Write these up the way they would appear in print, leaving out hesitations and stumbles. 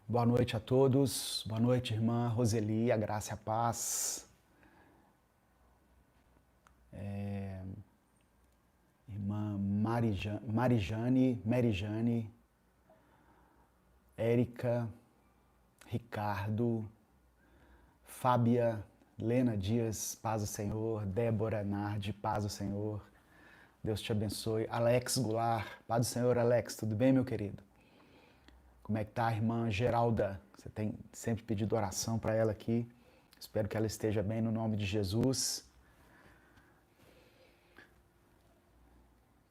Boa noite a todos. Boa noite, irmã Roseli, a graça e a paz. Irmã Marijane, Érica, Ricardo, Fábia, Lena Dias, paz do Senhor. Débora Nardi, paz do Senhor. Deus te abençoe. Alex Goulart, paz do Senhor, Alex. Tudo bem, meu querido? Como é que tá a irmã Geralda? Você tem sempre pedido oração para ela aqui. Espero que ela esteja bem no nome de Jesus.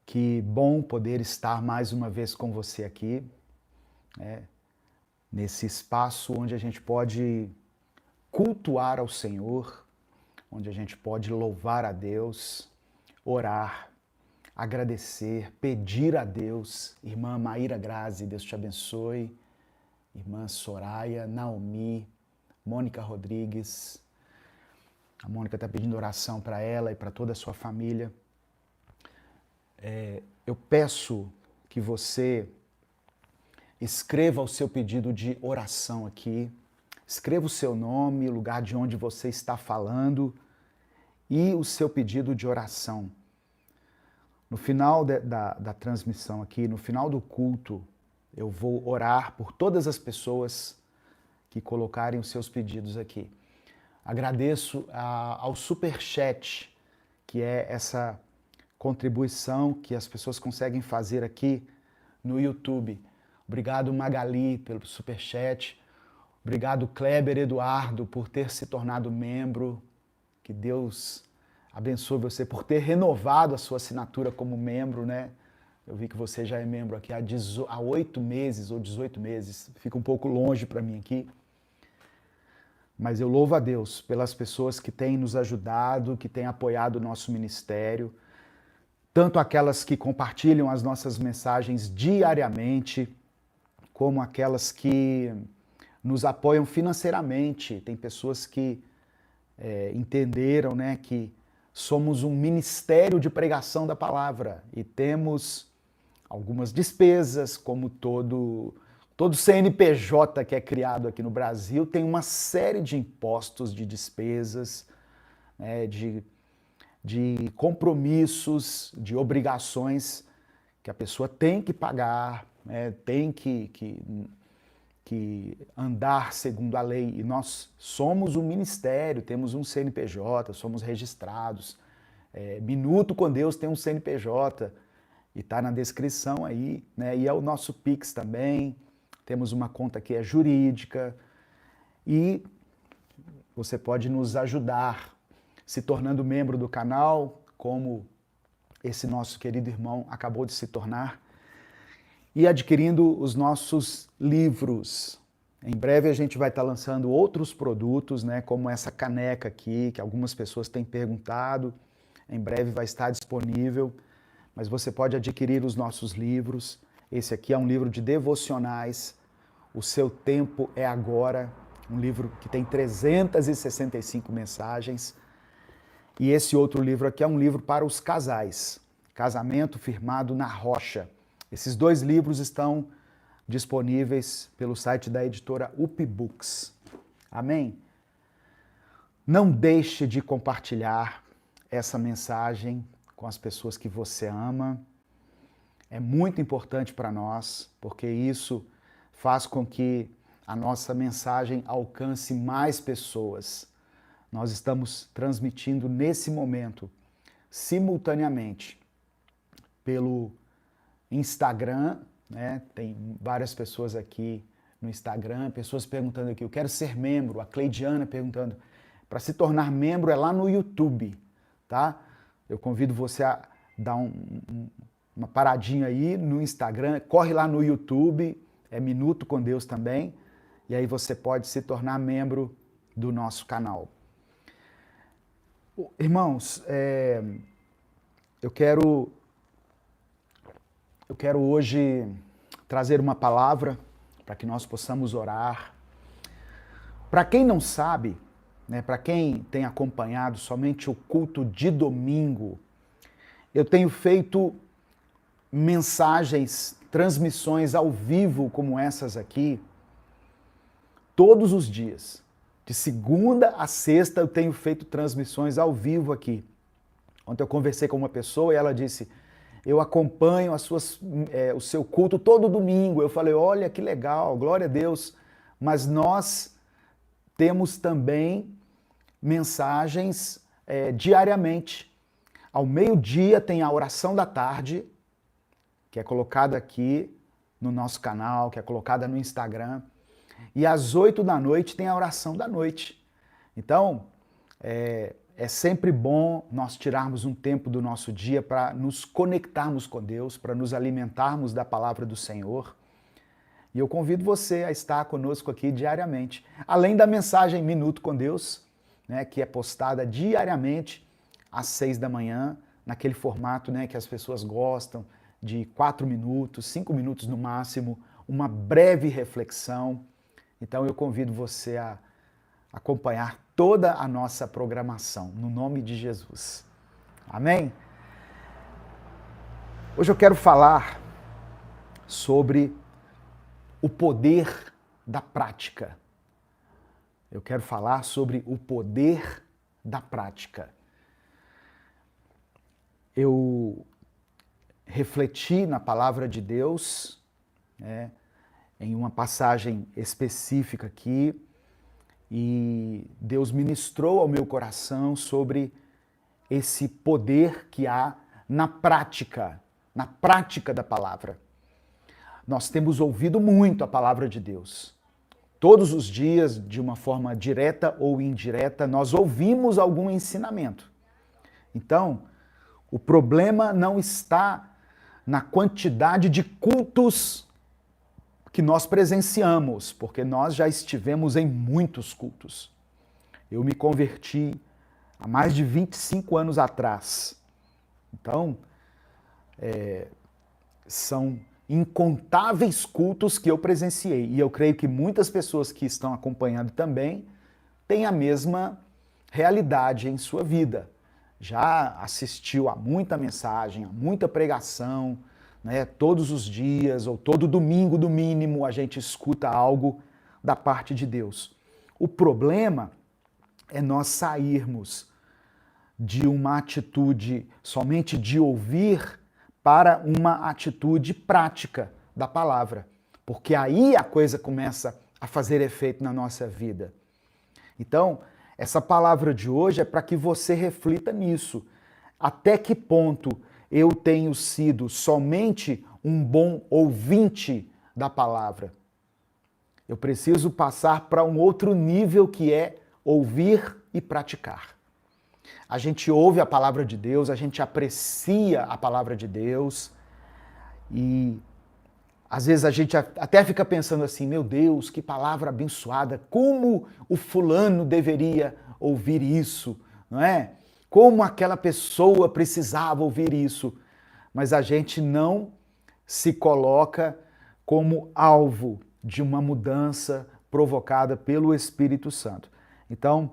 Que bom poder estar mais uma vez com você aqui, né? Nesse espaço onde a gente pode cultuar ao Senhor, onde a gente pode louvar a Deus, orar, agradecer, pedir a Deus. Irmã Maíra Grazi, Deus te abençoe. Irmã Soraya, Naomi, Mônica Rodrigues. A Mônica está pedindo oração para ela e para toda a sua família. Eu peço que você escreva o seu pedido de oração aqui. Escreva o seu nome, o lugar de onde você está falando e o seu pedido de oração. No final da transmissão aqui, no final do culto, eu vou orar por todas as pessoas que colocarem os seus pedidos aqui. Agradeço ao Superchat, que é essa contribuição que as pessoas conseguem fazer aqui no YouTube. Obrigado, Magali, pelo Superchat. Obrigado, Kleber Eduardo, por ter se tornado membro. Que Deus abençoe você por ter renovado a sua assinatura como membro, né? Eu vi que você já é membro aqui há 8 meses ou 18 meses. Fica um pouco longe para mim aqui. Mas eu louvo a Deus pelas pessoas que têm nos ajudado, que têm apoiado o nosso ministério. Tanto aquelas que compartilham as nossas mensagens diariamente, como aquelas que nos apoiam financeiramente. Tem pessoas que entenderam, né, que somos um ministério de pregação da palavra e temos algumas despesas, como todo CNPJ que é criado aqui no Brasil tem uma série de impostos, de despesas, né, de compromissos, de obrigações que a pessoa tem que pagar, né, tem que andar segundo a lei. E nós somos um ministério, temos um CNPJ, somos registrados. Minuto com Deus tem um CNPJ e está na descrição aí, né? E é o nosso Pix também. Temos uma conta que é jurídica e você pode nos ajudar se tornando membro do canal, como esse nosso querido irmão acabou de se tornar, e adquirindo os nossos livros. Em breve a gente vai estar lançando outros produtos, né, como essa caneca aqui, que algumas pessoas têm perguntado. Em breve vai estar disponível, mas você pode adquirir os nossos livros. Esse aqui é um livro de devocionais, O Seu Tempo é Agora, um livro que tem 365 mensagens. E esse outro livro aqui é um livro para os casais, Casamento Firmado na Rocha. Esses dois livros estão disponíveis pelo site da editora UpBooks. Amém? Não deixe de compartilhar essa mensagem com as pessoas que você ama. É muito importante para nós, porque isso faz com que a nossa mensagem alcance mais pessoas. Nós estamos transmitindo nesse momento, simultaneamente, pelo Instagram, né? Tem várias pessoas aqui no Instagram, pessoas perguntando aqui, eu quero ser membro, a Cleidiana perguntando, para se tornar membro é lá no YouTube, tá? Eu convido você a dar uma paradinha aí no Instagram, corre lá no YouTube, é Minuto com Deus também, e aí você pode se tornar membro do nosso canal. Irmãos, eu quero hoje trazer uma palavra para que nós possamos orar. Para quem não sabe, né, para quem tem acompanhado somente o culto de domingo, eu tenho feito mensagens, transmissões ao vivo como essas aqui, todos os dias. De segunda a sexta eu tenho feito transmissões ao vivo aqui. Ontem eu conversei com uma pessoa e ela disse, eu acompanho o seu culto todo domingo. Eu falei, olha que legal, glória a Deus. Mas nós temos também mensagens diariamente. Ao meio-dia tem a oração da tarde, que é colocada aqui no nosso canal, que é colocada no Instagram. E às 8 da noite tem a oração da noite. Então, é sempre bom nós tirarmos um tempo do nosso dia para nos conectarmos com Deus, para nos alimentarmos da palavra do Senhor. E eu convido você a estar conosco aqui diariamente. Além da mensagem Minuto com Deus, né, que é postada diariamente às 6 da manhã, naquele formato, né, que as pessoas gostam, de 4 minutos, 5 minutos no máximo, uma breve reflexão. Então eu convido você a acompanhar toda a nossa programação, no nome de Jesus. Amém? Hoje eu quero falar sobre o poder da prática. Eu quero falar sobre o poder da prática. Eu refleti na palavra de Deus, né, em uma passagem específica aqui, e Deus ministrou ao meu coração sobre esse poder que há na prática da palavra. Nós temos ouvido muito a palavra de Deus. Todos os dias, de uma forma direta ou indireta, nós ouvimos algum ensinamento. Então, o problema não está na quantidade de cultos que nós presenciamos, porque nós já estivemos em muitos cultos. Eu me converti há mais de 25 anos atrás. Então, são incontáveis cultos que eu presenciei. E eu creio que muitas pessoas que estão acompanhando também têm a mesma realidade em sua vida. Já assistiu a muita mensagem, a muita pregação, né? Todos os dias ou todo domingo, no mínimo, a gente escuta algo da parte de Deus. O problema é nós sairmos de uma atitude somente de ouvir para uma atitude prática da palavra, porque aí a coisa começa a fazer efeito na nossa vida. Então, essa palavra de hoje é para que você reflita nisso. Até que ponto eu tenho sido somente um bom ouvinte da palavra? Eu preciso passar para um outro nível, que é ouvir e praticar. A gente ouve a palavra de Deus, a gente aprecia a palavra de Deus e às vezes a gente até fica pensando assim, meu Deus, que palavra abençoada, como o fulano deveria ouvir isso, não é? Como aquela pessoa precisava ouvir isso, mas a gente não se coloca como alvo de uma mudança provocada pelo Espírito Santo. Então,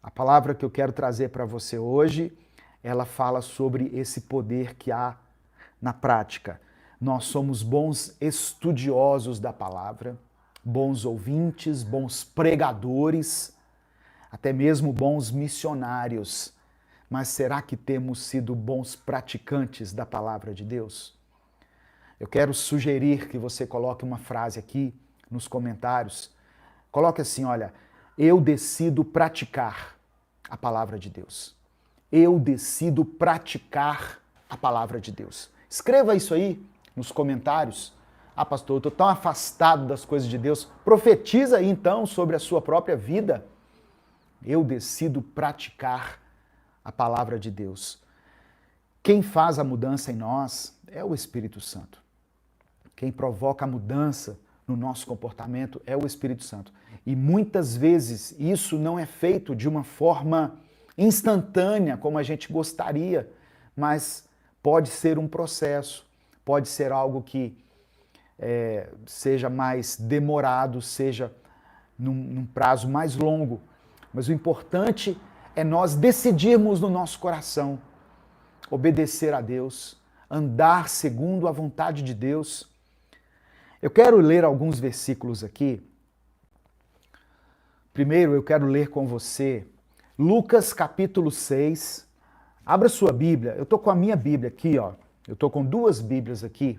a palavra que eu quero trazer para você hoje, ela fala sobre esse poder que há na prática. Nós somos bons estudiosos da palavra, bons ouvintes, bons pregadores, até mesmo bons missionários. Mas será que temos sido bons praticantes da palavra de Deus? Eu quero sugerir que você coloque uma frase aqui nos comentários. Coloque assim, olha, eu decido praticar a palavra de Deus. Eu decido praticar a palavra de Deus. Escreva isso aí nos comentários. Ah, pastor, eu estou tão afastado das coisas de Deus. Profetiza aí então sobre a sua própria vida. Eu decido praticar a palavra de Deus. Quem faz a mudança em nós é o Espírito Santo. Quem provoca a mudança no nosso comportamento é o Espírito Santo. E muitas vezes isso não é feito de uma forma instantânea, como a gente gostaria, mas pode ser um processo, pode ser algo que seja mais demorado, seja num prazo mais longo. Mas o importante é nós decidirmos no nosso coração obedecer a Deus, andar segundo a vontade de Deus. Eu quero ler alguns versículos aqui Primeiro eu quero ler com você Lucas capítulo 6. Abra sua Bíblia. Eu estou com a minha Bíblia aqui, ó. Eu estou com duas Bíblias aqui.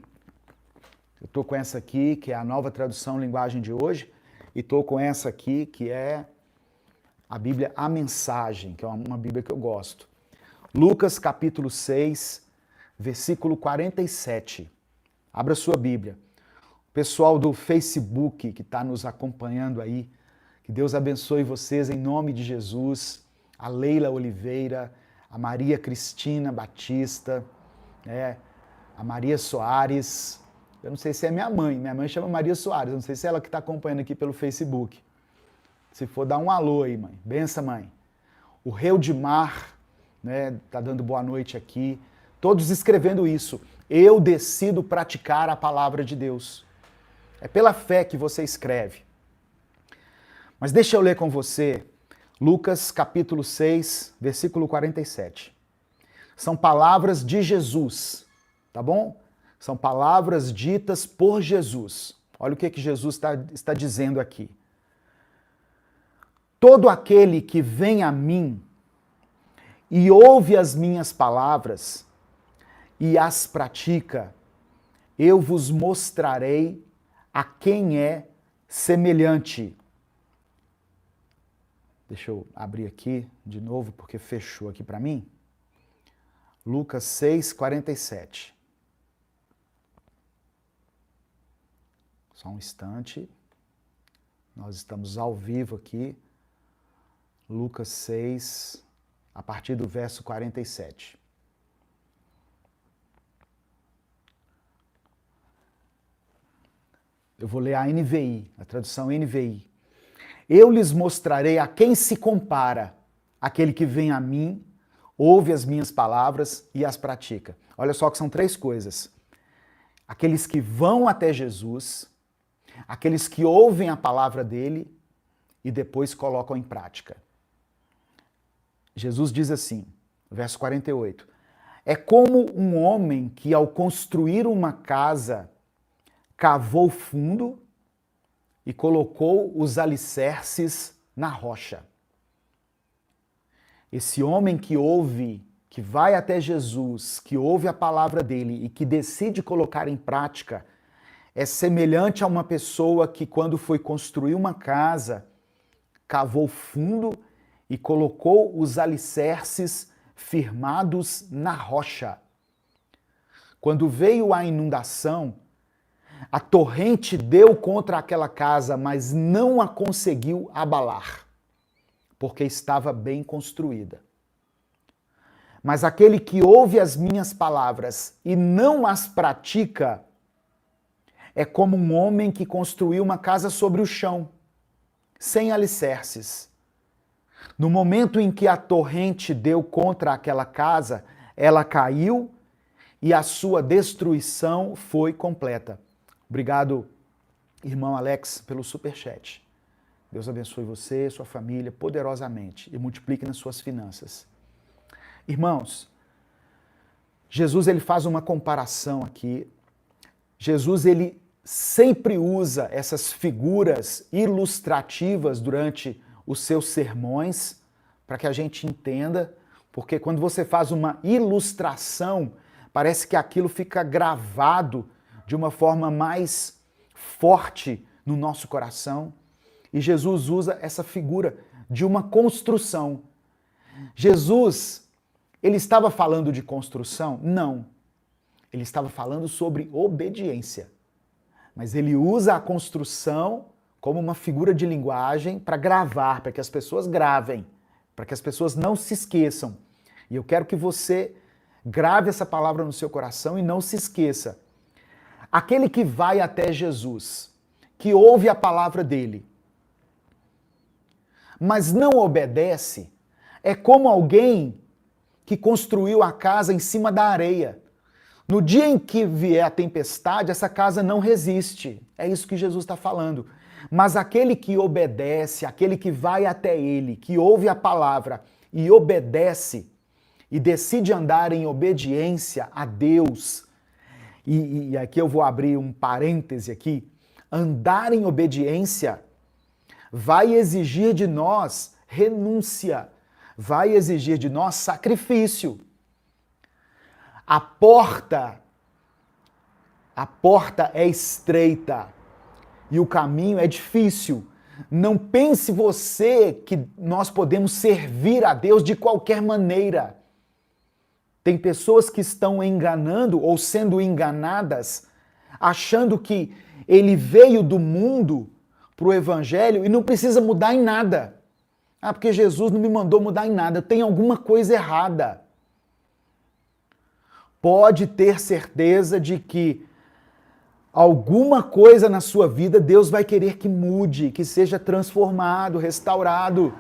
Eu estou com essa aqui, que é a Nova Tradução Linguagem de Hoje, e estou com essa aqui, que é a Bíblia A Mensagem, que é uma Bíblia que eu gosto. Lucas capítulo 6, versículo 47. Abra sua Bíblia. O pessoal do Facebook que está nos acompanhando aí, que Deus abençoe vocês em nome de Jesus. A Leila Oliveira, a Maria Cristina Batista, a Maria Soares. Eu não sei se é minha mãe chama Maria Soares, eu não sei se é ela que está acompanhando aqui pelo Facebook. Se for, dá um alô aí, mãe. Benção, mãe. O Reudimar, tá dando boa noite aqui. Todos escrevendo isso. Eu decido praticar a palavra de Deus. É pela fé que você escreve. Mas deixa eu ler com você Lucas capítulo 6, versículo 47. São palavras de Jesus, tá bom? São palavras ditas por Jesus. Olha o que Jesus está dizendo aqui. Todo aquele que vem a mim e ouve as minhas palavras e as pratica, eu vos mostrarei a quem é semelhante. Deixa eu abrir aqui de novo, porque fechou aqui para mim. Lucas 6, 47. Só um instante. Nós estamos ao vivo aqui. Lucas 6, a partir do verso 47. Eu vou ler a NVI, a tradução NVI. Eu lhes mostrarei a quem se compara aquele que vem a mim, ouve as minhas palavras e as pratica. Olha só que são três coisas. Aqueles que vão até Jesus, aqueles que ouvem a palavra dele e depois colocam em prática. Jesus diz assim, verso 48, é como um homem que ao construir uma casa cavou fundo e colocou os alicerces na rocha. Esse homem que ouve, que vai até Jesus, que ouve a palavra dele e que decide colocar em prática, é semelhante a uma pessoa que, quando foi construir uma casa, cavou fundo e colocou os alicerces firmados na rocha. Quando veio a inundação, a torrente deu contra aquela casa, mas não a conseguiu abalar, porque estava bem construída. Mas aquele que ouve as minhas palavras e não as pratica, é como um homem que construiu uma casa sobre o chão, sem alicerces. No momento em que a torrente deu contra aquela casa, ela caiu e a sua destruição foi completa. Obrigado, irmão Alex, pelo superchat. Deus abençoe você e sua família poderosamente e multiplique nas suas finanças. Irmãos, Jesus ele faz uma comparação aqui. Jesus ele sempre usa essas figuras ilustrativas durante os seus sermões para que a gente entenda, porque quando você faz uma ilustração, parece que aquilo fica gravado de uma forma mais forte no nosso coração. E Jesus usa essa figura de uma construção. Jesus, ele estava falando de construção? Não. Ele estava falando sobre obediência. Mas ele usa a construção como uma figura de linguagem para gravar, para que as pessoas gravem, para que as pessoas não se esqueçam. E eu quero que você grave essa palavra no seu coração e não se esqueça. Aquele que vai até Jesus, que ouve a palavra dele, mas não obedece, é como alguém que construiu a casa em cima da areia. No dia em que vier a tempestade, essa casa não resiste. É isso que Jesus está falando. Mas aquele que obedece, aquele que vai até ele, que ouve a palavra e obedece, e decide andar em obediência a Deus, e aqui eu vou abrir um parêntese aqui, andar em obediência vai exigir de nós renúncia, vai exigir de nós sacrifício. A porta é estreita e o caminho é difícil. Não pense você que nós podemos servir a Deus de qualquer maneira. Tem pessoas que estão enganando ou sendo enganadas, achando que ele veio do mundo para o evangelho e não precisa mudar em nada. Ah, porque Jesus não me mandou mudar em nada, tem alguma coisa errada. Pode ter certeza de que alguma coisa na sua vida Deus vai querer que mude, que seja transformado, restaurado.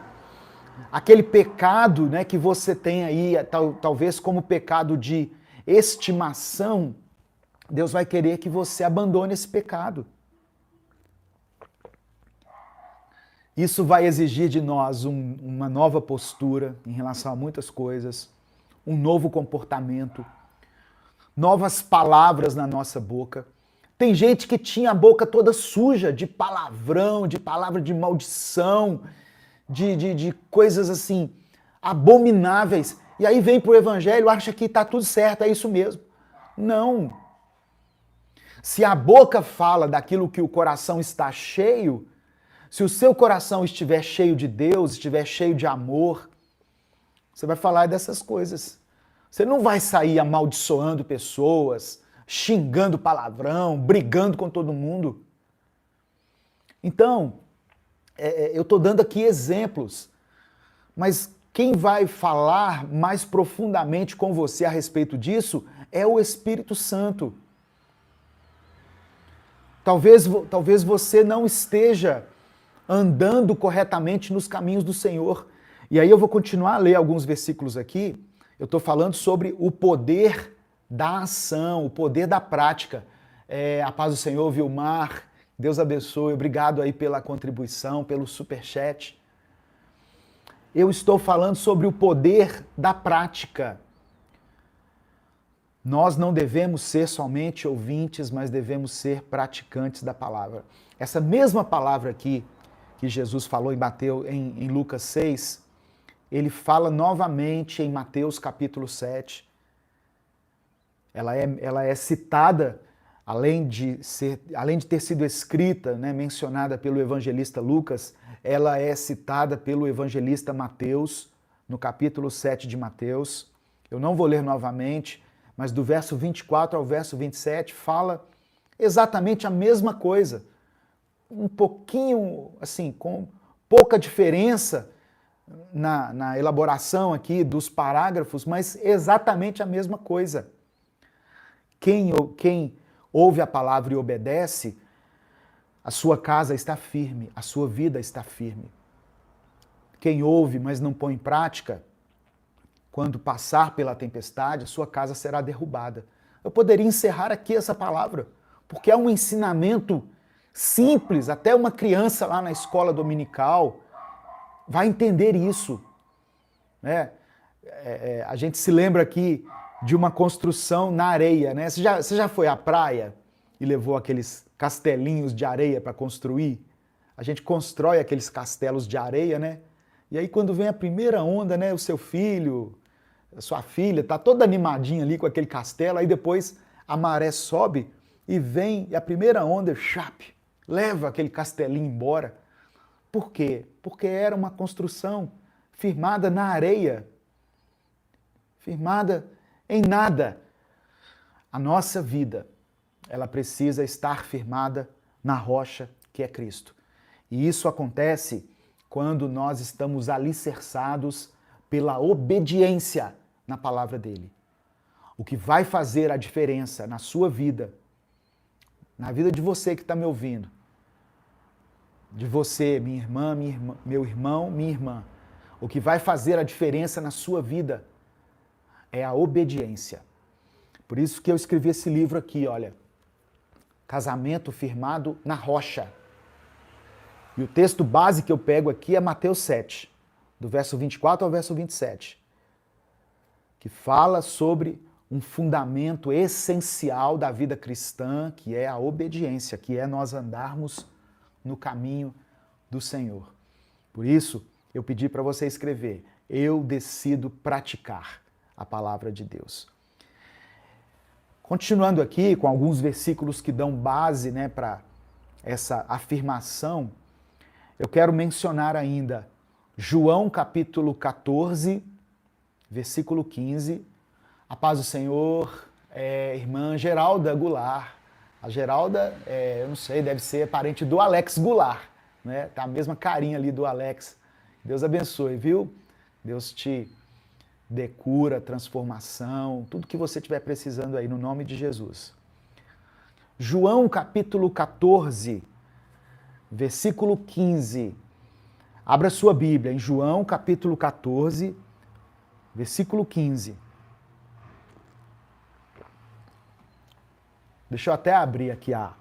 Aquele pecado, né, que você tem aí, talvez como pecado de estimação, Deus vai querer que você abandone esse pecado. Isso vai exigir de nós uma nova postura em relação a muitas coisas, um novo comportamento, novas palavras na nossa boca. Tem gente que tinha a boca toda suja de palavrão, de palavra de maldição, de coisas assim, abomináveis. E aí vem pro evangelho, acha que tá tudo certo, é isso mesmo. Não. Se a boca fala daquilo que o coração está cheio, se o seu coração estiver cheio de Deus, estiver cheio de amor, você vai falar dessas coisas. Você não vai sair amaldiçoando pessoas, xingando palavrão, brigando com todo mundo. Então, eu estou dando aqui exemplos, mas quem vai falar mais profundamente com você a respeito disso é o Espírito Santo. Talvez você não esteja andando corretamente nos caminhos do Senhor. E aí eu vou continuar a ler alguns versículos aqui. Eu estou falando sobre o poder da ação, o poder da prática. A paz do Senhor, Vilmar, Deus abençoe, obrigado aí pela contribuição, pelo superchat. Eu estou falando sobre o poder da prática. Nós não devemos ser somente ouvintes, mas devemos ser praticantes da palavra. Essa mesma palavra aqui que Jesus falou em Lucas 6, ele fala novamente em Mateus capítulo 7. Ela é citada, além de ter sido escrita, né, mencionada pelo evangelista Lucas, ela é citada pelo evangelista Mateus, no capítulo 7 de Mateus. Eu não vou ler novamente, mas do verso 24 ao verso 27 fala exatamente a mesma coisa. Um pouquinho, assim, com pouca diferença na elaboração aqui dos parágrafos, mas exatamente a mesma coisa. Quem ouve a palavra e obedece, a sua casa está firme, a sua vida está firme. Quem ouve, mas não põe em prática, quando passar pela tempestade, a sua casa será derrubada. Eu poderia encerrar aqui essa palavra, porque é um ensinamento simples, até uma criança lá na escola dominical vai entender isso. Né? A gente se lembra aqui de uma construção na areia. Né? Você já foi à praia e levou aqueles castelinhos de areia para construir? A gente constrói aqueles castelos de areia, né? E aí quando vem a primeira onda, né, o seu filho, a sua filha, tá toda animadinha ali com aquele castelo, aí depois a maré sobe e vem, e a primeira onda, chape, leva aquele castelinho embora. Por quê? Porque era uma construção firmada na areia, firmada em nada. A nossa vida, ela precisa estar firmada na rocha que é Cristo. E isso acontece quando nós estamos alicerçados pela obediência na palavra dele. O que vai fazer a diferença na sua vida, na vida de você que está me ouvindo, de você, minha irmã, meu irmão, minha irmã, o que vai fazer a diferença na sua vida é a obediência. Por isso que eu escrevi esse livro aqui, olha, Casamento Firmado na Rocha. E o texto base que eu pego aqui é Mateus 7, do verso 24 ao verso 27, que fala sobre um fundamento essencial da vida cristã, que é a obediência, que é nós andarmos no caminho do Senhor. Por isso, eu pedi para você escrever: eu decido praticar a palavra de Deus. Continuando aqui com alguns versículos que dão base, né, para essa afirmação, eu quero mencionar ainda João capítulo 14, versículo 15. A paz do Senhor, irmã Geralda Goulart. A Geralda, eu não sei, deve ser parente do Alex Goulart, né? Tá a mesma carinha ali do Alex. Deus abençoe, viu? Deus te dê cura, transformação, tudo que você estiver precisando aí, no nome de Jesus. João capítulo 14, versículo 15. Abra sua Bíblia em João capítulo 14, versículo 15. Deixa eu até abrir aqui a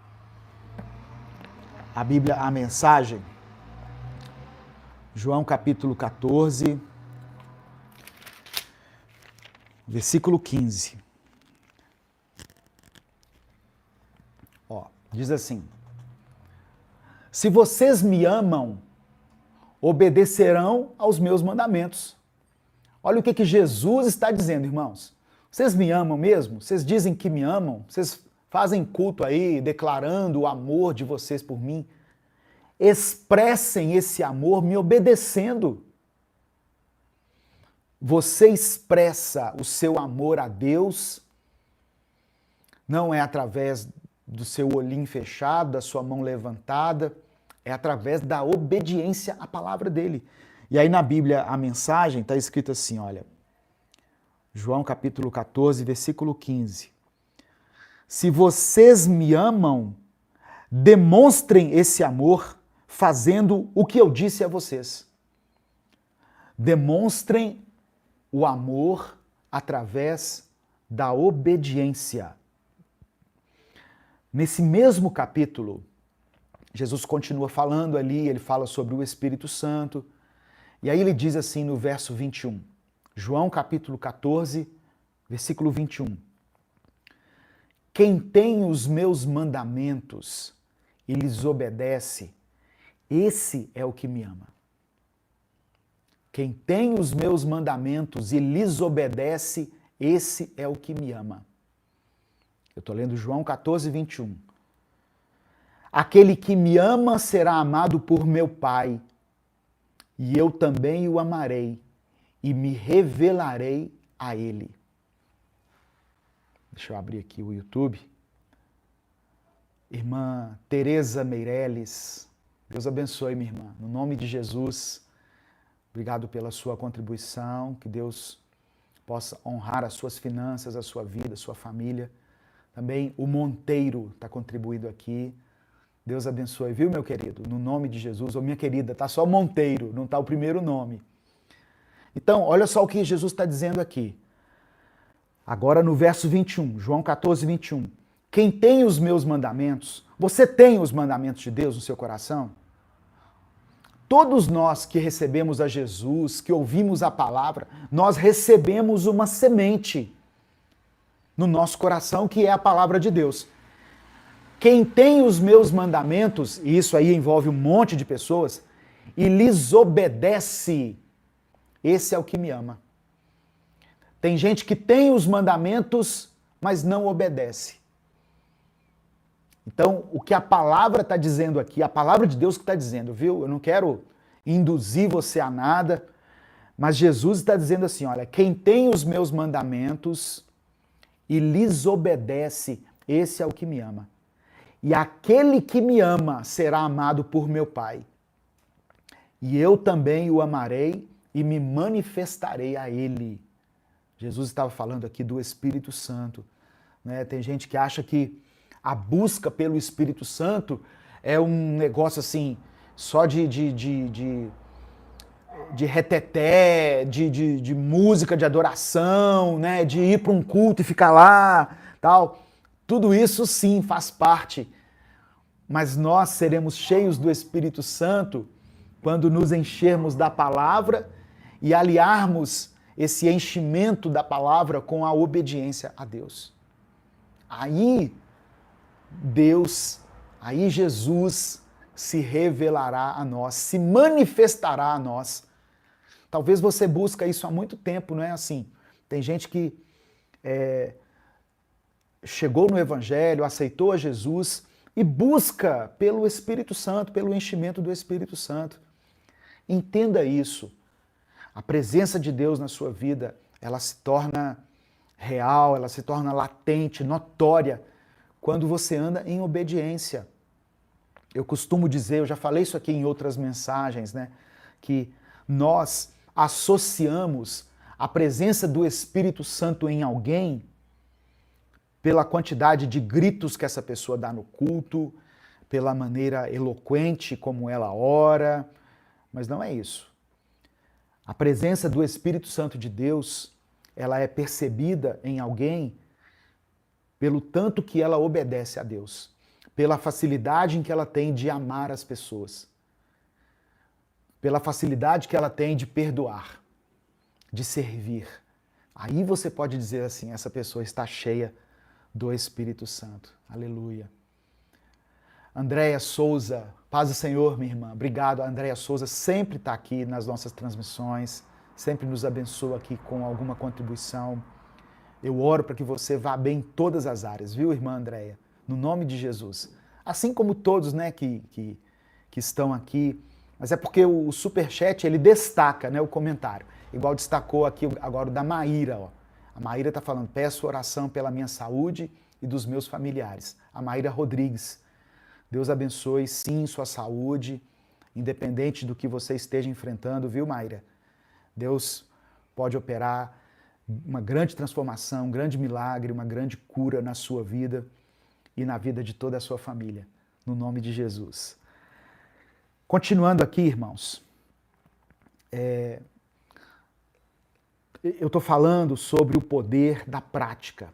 Bíblia, a mensagem. João capítulo 14, versículo 15. Ó, diz assim: se vocês me amam, obedecerão aos meus mandamentos. Olha o que Jesus está dizendo, irmãos. Vocês me amam mesmo? Vocês dizem que me amam? Vocês fazem culto aí, declarando o amor de vocês por mim? Expressem esse amor me obedecendo. Você expressa o seu amor a Deus, não é através do seu olhinho fechado, da sua mão levantada, é através da obediência à palavra dele. E aí na Bíblia, a mensagem está escrito assim, olha, João capítulo 14, versículo 15. Se vocês me amam, demonstrem esse amor fazendo o que eu disse a vocês. Demonstrem o amor através da obediência. Nesse mesmo capítulo, Jesus continua falando ali, ele fala sobre o Espírito Santo, e aí ele diz assim no verso 21, João capítulo 14, versículo 21. Quem tem os meus mandamentos e lhes obedece, esse é o que me ama. Quem tem os meus mandamentos e lhes obedece, esse é o que me ama. Eu estou lendo João 14, 21. Aquele que me ama será amado por meu Pai, e eu também o amarei, e me revelarei a ele. Deixa eu abrir aqui o YouTube. Irmã Tereza Meirelles, Deus abençoe, minha irmã. No nome de Jesus, obrigado pela sua contribuição, que Deus possa honrar as suas finanças, a sua vida, a sua família. Também o Monteiro está contribuindo aqui. Deus abençoe, viu, meu querido? No nome de Jesus, ou minha querida, está só Monteiro, não está o primeiro nome. Então, olha só o que Jesus está dizendo aqui. Agora no verso 21, João 14, 21. Quem tem os meus mandamentos, você tem os mandamentos de Deus no seu coração? Todos nós que recebemos a Jesus, que ouvimos a palavra, nós recebemos uma semente no nosso coração, que é a palavra de Deus. Quem tem os meus mandamentos, e isso aí envolve um monte de pessoas, e lhes obedece, esse é o que me ama. Tem gente que tem os mandamentos, mas não obedece. Então, o que a palavra está dizendo aqui, a palavra de Deus que está dizendo, viu? Eu não quero induzir você a nada, mas Jesus está dizendo assim, olha, quem tem os meus mandamentos e lhes obedece, esse é o que me ama. E aquele que me ama será amado por meu Pai. E eu também o amarei e me manifestarei a ele. Jesus estava falando aqui do Espírito Santo, né? Tem gente que acha que a busca pelo Espírito Santo é um negócio assim, só de reteté, de música, de adoração, né? De ir para um culto e ficar lá, tal. Tudo isso sim faz parte, mas nós seremos cheios do Espírito Santo quando nos enchermos da palavra e aliarmos esse enchimento da palavra com a obediência a Deus. Aí Jesus se revelará a nós, se manifestará a nós. Talvez você busca isso há muito tempo, não é assim? Tem gente que chegou no Evangelho, aceitou a Jesus e busca pelo Espírito Santo, pelo enchimento do Espírito Santo. Entenda isso. A presença de Deus na sua vida, ela se torna real, ela se torna latente, notória, quando você anda em obediência. Eu costumo dizer, eu já falei isso aqui em outras mensagens, né? Que nós associamos a presença do Espírito Santo em alguém pela quantidade de gritos que essa pessoa dá no culto, pela maneira eloquente como ela ora, mas não é isso. A presença do Espírito Santo de Deus, ela é percebida em alguém pelo tanto que ela obedece a Deus, pela facilidade em que ela tem de amar as pessoas, pela facilidade que ela tem de perdoar, de servir. Aí você pode dizer assim, essa pessoa está cheia do Espírito Santo. Aleluia. Andréia Souza, paz do Senhor, minha irmã. Obrigado, a Andréia Souza sempre está aqui nas nossas transmissões, sempre nos abençoa aqui com alguma contribuição. Eu oro para que você vá bem em todas as áreas, viu, irmã Andréia? No nome de Jesus. Assim como todos, né, que estão aqui. Mas é porque o Superchat, ele destaca, né, o comentário. Igual destacou aqui agora o da Maíra, ó. A Maíra está falando, peço oração pela minha saúde e dos meus familiares. A Maíra Rodrigues. Deus abençoe, sim, sua saúde, independente do que você esteja enfrentando, viu, Maíra? Deus pode operar uma grande transformação, um grande milagre, uma grande cura na sua vida e na vida de toda a sua família, no nome de Jesus. Continuando aqui, irmãos, eu estou falando sobre o poder da prática.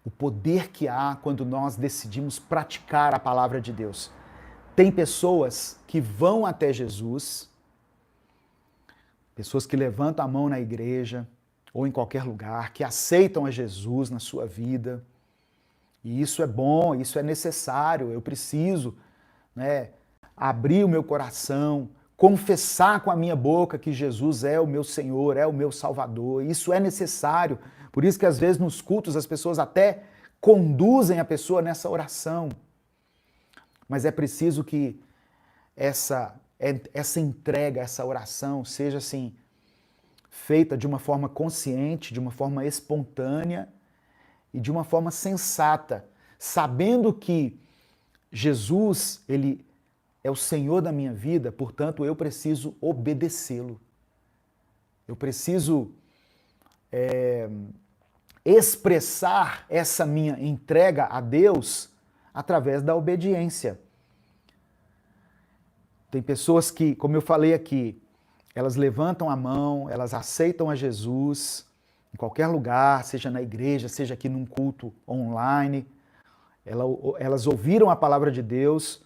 O poder que há quando nós decidimos praticar a palavra de Deus. Tem pessoas que vão até Jesus, pessoas que levantam a mão na igreja ou em qualquer lugar, que aceitam a Jesus na sua vida. E isso é bom, isso é necessário. Eu preciso, né, abrir o meu coração, confessar com a minha boca que Jesus é o meu Senhor, é o meu Salvador. Isso é necessário. Por isso que às vezes nos cultos as pessoas até conduzem a pessoa nessa oração. Mas é preciso que essa entrega, essa oração seja assim, feita de uma forma consciente, de uma forma espontânea e de uma forma sensata, sabendo que Jesus, ele é o Senhor da minha vida, portanto eu preciso obedecê-lo. Eu preciso expressar essa minha entrega a Deus através da obediência. Tem pessoas que, como eu falei aqui, elas levantam a mão, elas aceitam a Jesus em qualquer lugar, seja na igreja, seja aqui num culto online. Elas ouviram a palavra de Deus,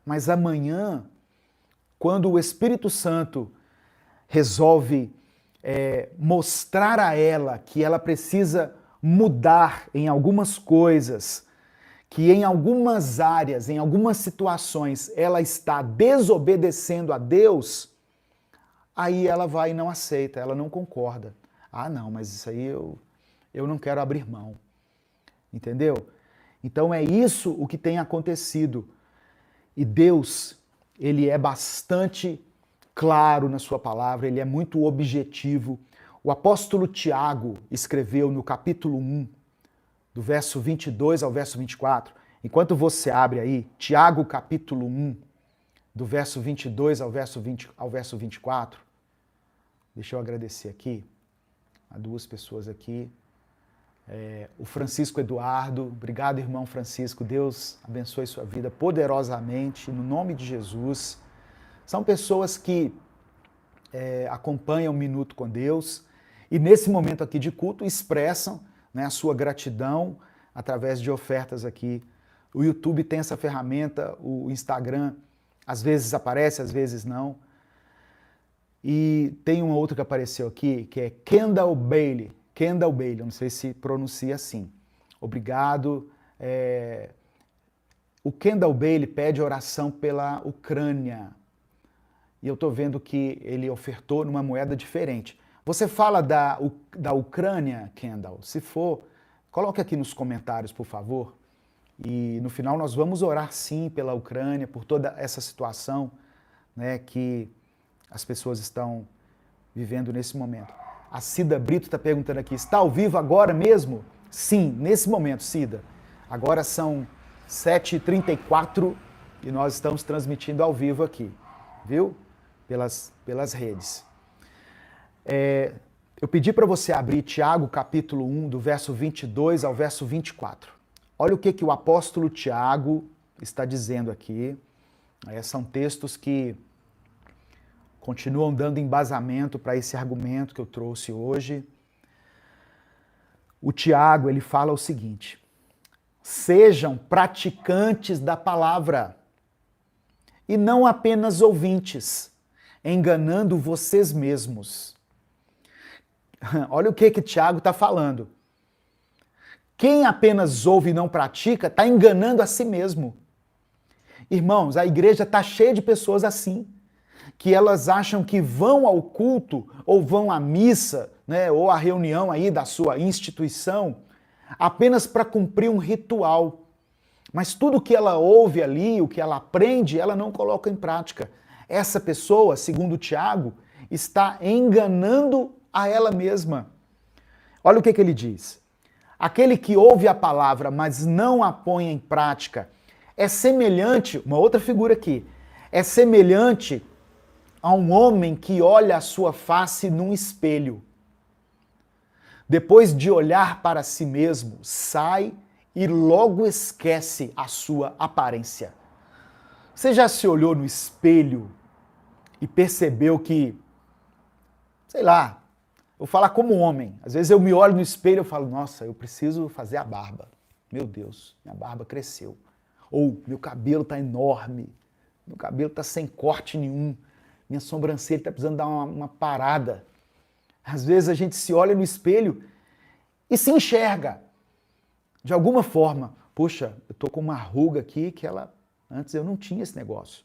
mas amanhã, quando o Espírito Santo resolve mostrar a ela que ela precisa mudar em algumas coisas, que em algumas áreas, em algumas situações, ela está desobedecendo a Deus, aí ela vai e não aceita, ela não concorda. Ah, não, mas isso aí eu não quero abrir mão. Entendeu? Então é isso o que tem acontecido. E Deus, ele é bastante claro na sua palavra, ele é muito objetivo. O apóstolo Tiago escreveu no capítulo 1, do verso 22 ao verso 24. Enquanto você abre aí, Tiago capítulo 1, do verso 22 ao verso 24. Deixa eu agradecer aqui a duas pessoas aqui. O Francisco Eduardo, obrigado, irmão Francisco, Deus abençoe sua vida poderosamente, no nome de Jesus. São pessoas que acompanham o Minuto com Deus e nesse momento aqui de culto expressam, né, a sua gratidão através de ofertas aqui. O YouTube tem essa ferramenta, o Instagram às vezes aparece, às vezes não. E tem uma outra que apareceu aqui, que é Kendall Bailey, eu não sei se pronuncia assim. Obrigado. O Kendall Bailey pede oração pela Ucrânia. E eu estou vendo que ele ofertou numa moeda diferente. Você fala da Ucrânia, Kendall? Se for, coloque aqui nos comentários, por favor. E no final nós vamos orar sim pela Ucrânia, por toda essa situação, né, que as pessoas estão vivendo nesse momento. A Cida Brito está perguntando aqui, está ao vivo agora mesmo? Sim, nesse momento, Cida. Agora são 7h34 e nós estamos transmitindo ao vivo aqui, viu? Pelas redes. Eu pedi para você abrir Tiago capítulo 1, do verso 22 ao verso 24. Olha o que o apóstolo Tiago está dizendo aqui. São textos que continuam dando embasamento para esse argumento que eu trouxe hoje. O Tiago, ele fala o seguinte: sejam praticantes da palavra e não apenas ouvintes, enganando vocês mesmos. Olha o que Tiago está falando. Quem apenas ouve e não pratica está enganando a si mesmo. Irmãos, a igreja está cheia de pessoas assim, que elas acham que vão ao culto ou vão à missa, né, ou à reunião aí da sua instituição, apenas para cumprir um ritual. Mas tudo que ela ouve ali, o que ela aprende, ela não coloca em prática. Essa pessoa, segundo Tiago, está enganando a ela mesma. Olha o que ele diz. Aquele que ouve a palavra, mas não a põe em prática, é semelhante, uma outra figura aqui, é semelhante a um homem que olha a sua face num espelho. Depois de olhar para si mesmo, sai e logo esquece a sua aparência. Você já se olhou no espelho e percebeu que, sei lá, vou falar como homem. Às vezes eu me olho no espelho e falo, nossa, eu preciso fazer a barba. Meu Deus, minha barba cresceu. Ou meu cabelo está enorme, meu cabelo está sem corte nenhum, minha sobrancelha está precisando dar uma parada. Às vezes a gente se olha no espelho e se enxerga. De alguma forma, puxa, eu estou com uma ruga aqui que antes eu não tinha esse negócio.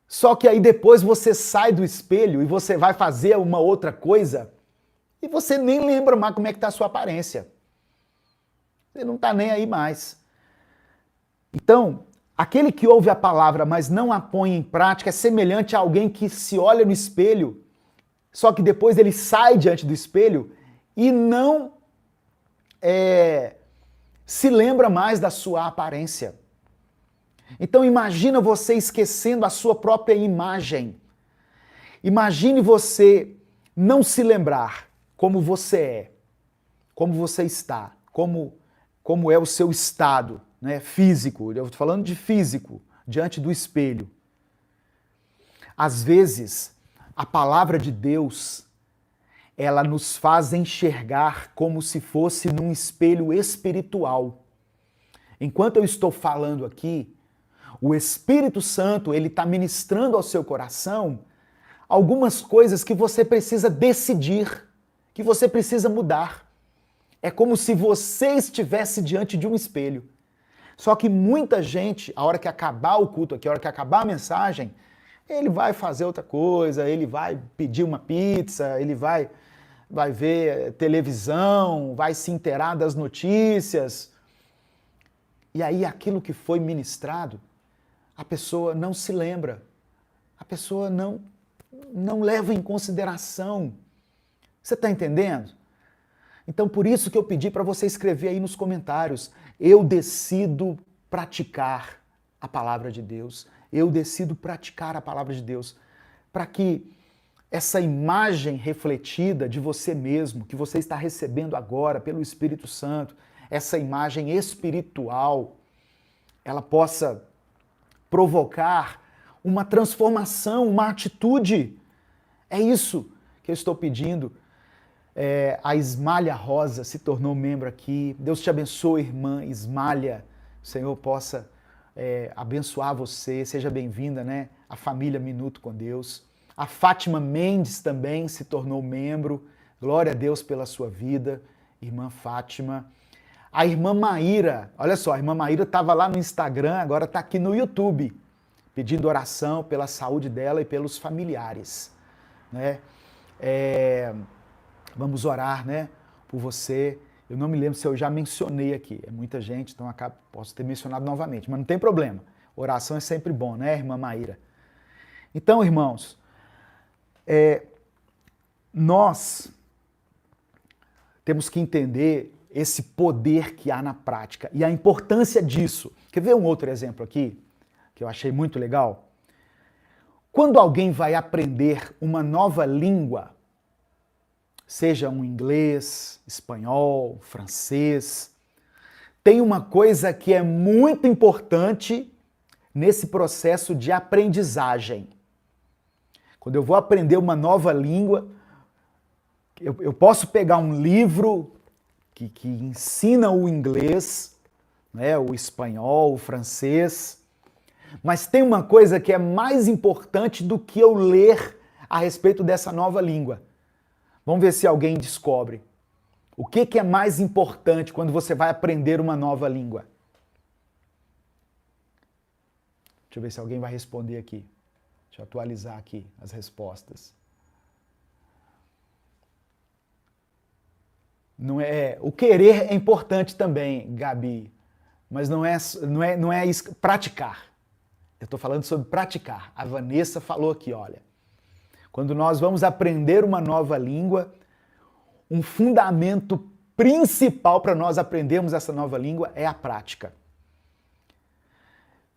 Só que aí depois você sai do espelho e você vai fazer uma outra coisa e você nem lembra mais como é que está a sua aparência. Você não está nem aí mais. Então, aquele que ouve a palavra, mas não a põe em prática, é semelhante a alguém que se olha no espelho, só que depois ele sai diante do espelho e não se lembra mais da sua aparência. Então imagina você esquecendo a sua própria imagem. Imagine você não se lembrar como você é, como você está, como é o seu estado, né, físico. Eu estou falando de físico, diante do espelho. Às vezes, a palavra de Deus, ela nos faz enxergar como se fosse num espelho espiritual. Enquanto eu estou falando aqui, o Espírito Santo, ele está ministrando ao seu coração algumas coisas que você precisa decidir, que você precisa mudar. É como se você estivesse diante de um espelho. Só que muita gente, a hora que acabar o culto aqui, a hora que acabar a mensagem, ele vai fazer outra coisa, ele vai pedir uma pizza, ele vai ver televisão, vai se inteirar das notícias. E aí aquilo que foi ministrado, a pessoa não se lembra, a pessoa não leva em consideração. Você está entendendo? Então por isso que eu pedi para você escrever aí nos comentários, eu decido praticar a palavra de Deus, eu decido praticar a palavra de Deus, para que essa imagem refletida de você mesmo, que você está recebendo agora pelo Espírito Santo, essa imagem espiritual, ela possa provocar uma transformação, uma atitude. É isso que eu estou pedindo. A Ismália Rosa se tornou membro aqui. Deus te abençoe, irmã Ismália. O Senhor possa abençoar você. Seja bem-vinda, né? A família Minuto com Deus. A Fátima Mendes também se tornou membro. Glória a Deus pela sua vida, irmã Fátima. A irmã Maíra, olha só, a irmã Maíra estava lá no Instagram, agora está aqui no YouTube, pedindo oração pela saúde dela e pelos familiares, né? Vamos orar, né, por você. Eu não me lembro se eu já mencionei aqui, é muita gente, então posso ter mencionado novamente, mas não tem problema. Oração é sempre bom, né, irmã Maíra? Então, irmãos, nós temos que entender esse poder que há na prática e a importância disso. Quer ver um outro exemplo aqui, que eu achei muito legal? Quando alguém vai aprender uma nova língua, seja um inglês, espanhol, francês, tem uma coisa que é muito importante nesse processo de aprendizagem. Quando eu vou aprender uma nova língua, eu posso pegar um livro que ensina o inglês, né, o espanhol, o francês, mas tem uma coisa que é mais importante do que eu ler a respeito dessa nova língua. Vamos ver se alguém descobre. O que é mais importante quando você vai aprender uma nova língua? Deixa eu ver se alguém vai responder aqui. Deixa eu atualizar aqui as respostas. Não é, o querer é importante também, Gabi, mas não é praticar. Eu estou falando sobre praticar. A Vanessa falou aqui, olha, quando nós vamos aprender uma nova língua, um fundamento principal para nós aprendermos essa nova língua é a prática.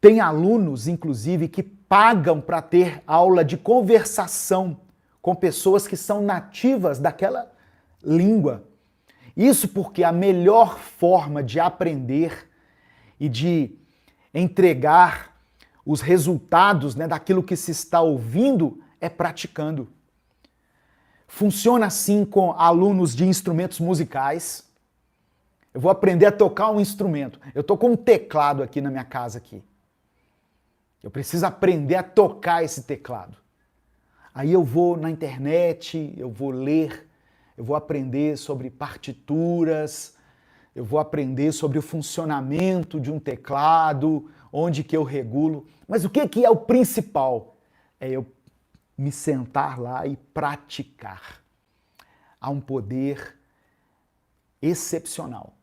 Tem alunos, inclusive, que pagam para ter aula de conversação com pessoas que são nativas daquela língua. Isso porque a melhor forma de aprender e de entregar os resultados, né, daquilo que se está ouvindo é praticando. Funciona assim com alunos de instrumentos musicais. Eu vou aprender a tocar um instrumento. Eu estou com um teclado aqui na minha casa aqui. Eu preciso aprender a tocar esse teclado. Aí eu vou na internet, eu vou ler, eu vou aprender sobre partituras, eu vou aprender sobre o funcionamento de um teclado, onde que eu regulo. Mas o que é o principal? É eu me sentar lá e praticar. Há um poder excepcional,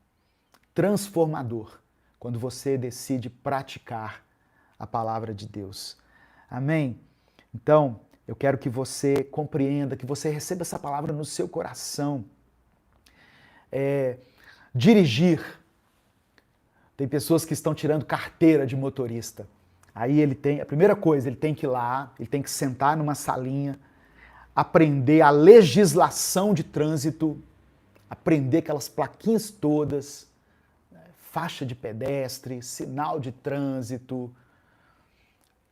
transformador, quando você decide praticar a palavra de Deus. Amém? Então, eu quero que você compreenda, que você receba essa palavra no seu coração. Dirigir. Tem pessoas que estão tirando carteira de motorista. Aí a primeira coisa, ele tem que ir lá, ele tem que sentar numa salinha, aprender a legislação de trânsito, aprender aquelas plaquinhas todas, faixa de pedestre, sinal de trânsito,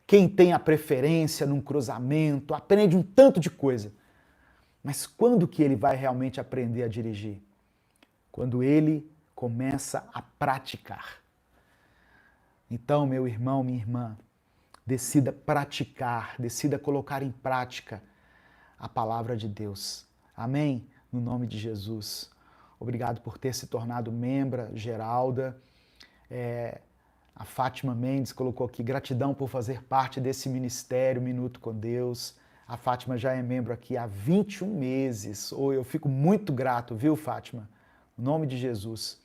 quem tem a preferência num cruzamento, aprende um tanto de coisa. Mas quando que ele vai realmente aprender a dirigir? Quando ele começa a praticar. Então, meu irmão, minha irmã, decida praticar, decida colocar em prática a palavra de Deus. Amém? No nome de Jesus. Obrigado por ter se tornado membra, Geralda. A Fátima Mendes colocou aqui, gratidão por fazer parte desse ministério Minuto com Deus. A Fátima já é membro aqui há 21 meses. Eu fico muito grato, viu, Fátima? No nome de Jesus,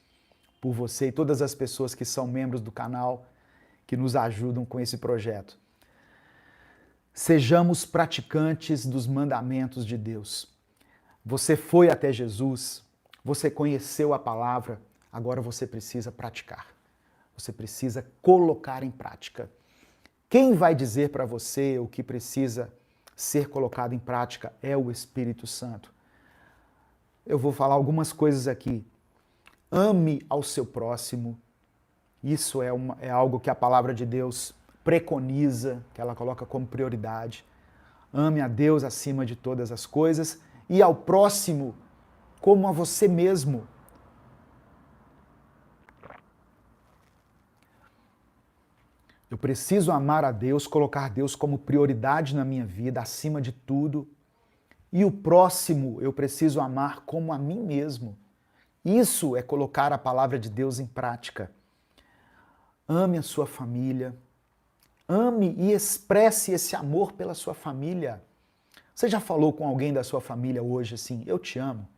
por você e todas as pessoas que são membros do canal, que nos ajudam com esse projeto. Sejamos praticantes dos mandamentos de Deus. Você foi até Jesus, você conheceu a palavra, agora você precisa praticar. Você precisa colocar em prática. Quem vai dizer para você o que precisa ser colocado em prática é o Espírito Santo. Eu vou falar algumas coisas aqui. Ame ao seu próximo. Isso é algo que a palavra de Deus preconiza, que ela coloca como prioridade. Ame a Deus acima de todas as coisas e ao próximo como a você mesmo. Eu preciso amar a Deus, colocar Deus como prioridade na minha vida, acima de tudo. E o próximo eu preciso amar como a mim mesmo. Isso é colocar a palavra de Deus em prática. Ame a sua família. Ame e expresse esse amor pela sua família. Você já falou com alguém da sua família hoje assim, eu te amo?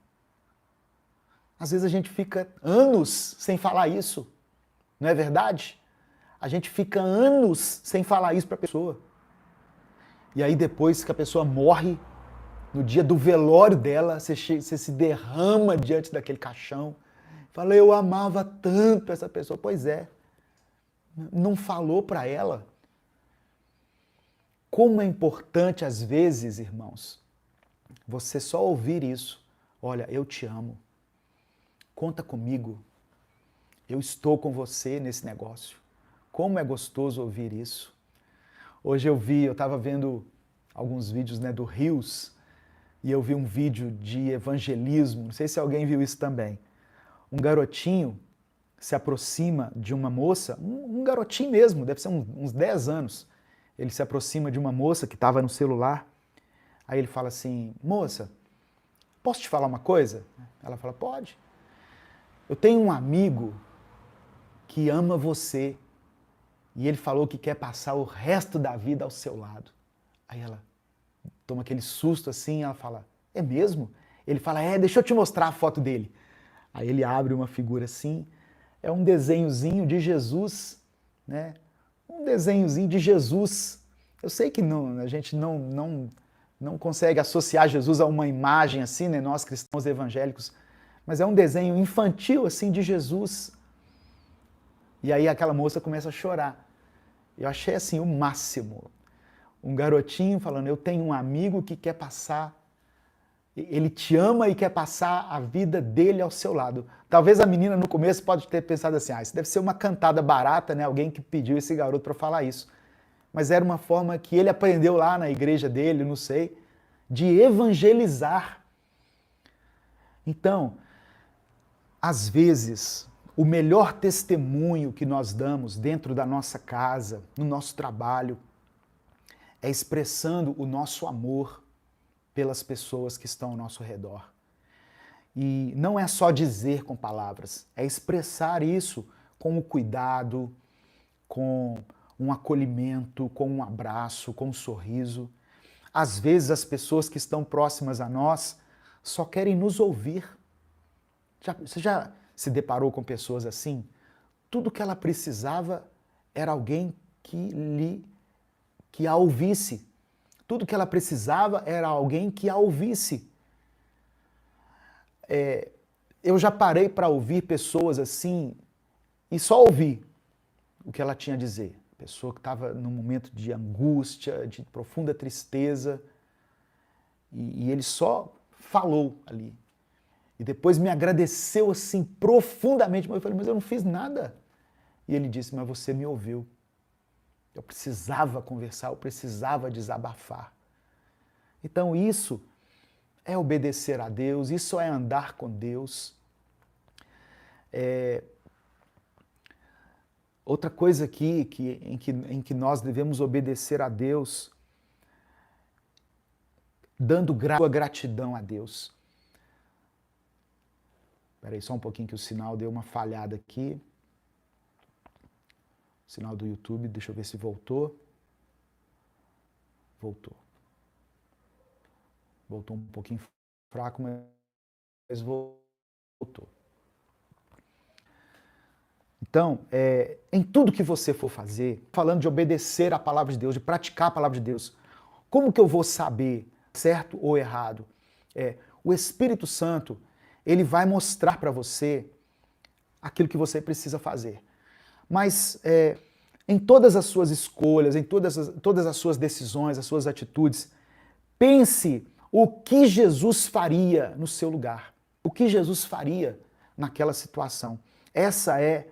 Às vezes a gente fica anos sem falar isso, não é verdade? A gente fica anos sem falar isso para a pessoa. E aí depois que a pessoa morre, no dia do velório dela, você se derrama diante daquele caixão. Fala, eu amava tanto essa pessoa. Pois é, não falou para ela. Como é importante às vezes, irmãos, você só ouvir isso. Olha, eu te amo. Conta comigo. Eu estou com você nesse negócio. Como é gostoso ouvir isso. Hoje eu estava vendo alguns vídeos, né, do Rios, e eu vi um vídeo de evangelismo, não sei se alguém viu isso também. Um garotinho se aproxima de uma moça, um garotinho mesmo, deve ser uns 10 anos. Ele se aproxima de uma moça que estava no celular, aí ele fala assim, moça, posso te falar uma coisa? Ela fala, pode. Eu tenho um amigo que ama você e ele falou que quer passar o resto da vida ao seu lado. Aí ela toma aquele susto assim, ela fala, é mesmo? Ele fala, deixa eu te mostrar a foto dele. Aí ele abre uma figura assim, é um desenhozinho de Jesus, né? Um desenhozinho de Jesus. Eu sei que a gente não consegue associar Jesus a uma imagem assim, né? Nós cristãos evangélicos, mas é um desenho infantil assim de Jesus. E aí aquela moça começa a chorar. Eu achei assim o máximo. Um garotinho falando, eu tenho um amigo que quer passar, ele te ama e quer passar a vida dele ao seu lado. Talvez a menina no começo pode ter pensado assim, isso deve ser uma cantada barata, né? Alguém que pediu esse garoto para falar isso. Mas era uma forma que ele aprendeu lá na igreja dele, não sei, de evangelizar. Então, às vezes, o melhor testemunho que nós damos dentro da nossa casa, no nosso trabalho, é expressando o nosso amor pelas pessoas que estão ao nosso redor. E não é só dizer com palavras, é expressar isso com o cuidado, com um acolhimento, com um abraço, com um sorriso. Às vezes as pessoas que estão próximas a nós só querem nos ouvir. Você já se deparou com pessoas assim? Tudo que ela precisava era alguém que a ouvisse. Tudo que ela precisava era alguém que a ouvisse. Eu já parei para ouvir pessoas assim e só ouvir o que ela tinha a dizer. Pessoa que estava num momento de angústia, de profunda tristeza, e ele só falou ali. E depois me agradeceu assim profundamente. Mas eu falei, mas eu não fiz nada. E ele disse, mas você me ouviu. Eu precisava conversar, eu precisava desabafar. Então isso é obedecer a Deus, isso é andar com Deus. Outra coisa aqui em que nós devemos obedecer a Deus, dando gratidão a Deus. Espera aí só um pouquinho que o sinal deu uma falhada aqui. O sinal do YouTube, deixa eu ver se voltou. Voltou. Voltou um pouquinho fraco, mas voltou. Então, em tudo que você for fazer, falando de obedecer à palavra de Deus, de praticar a palavra de Deus, como que eu vou saber certo ou errado? O Espírito Santo, ele vai mostrar para você aquilo que você precisa fazer. Mas em todas as suas escolhas, em todas as suas decisões, as suas atitudes, pense o que Jesus faria no seu lugar. O que Jesus faria naquela situação. Essa é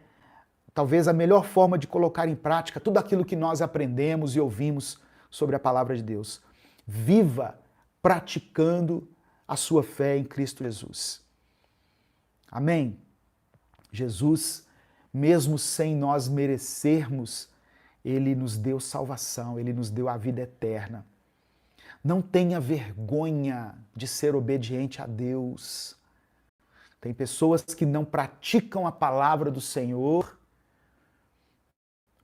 talvez a melhor forma de colocar em prática tudo aquilo que nós aprendemos e ouvimos sobre a palavra de Deus. Viva praticando a sua fé em Cristo Jesus. Amém? Jesus, mesmo sem nós merecermos, ele nos deu salvação, ele nos deu a vida eterna. Não tenha vergonha de ser obediente a Deus. Tem pessoas que não praticam a palavra do Senhor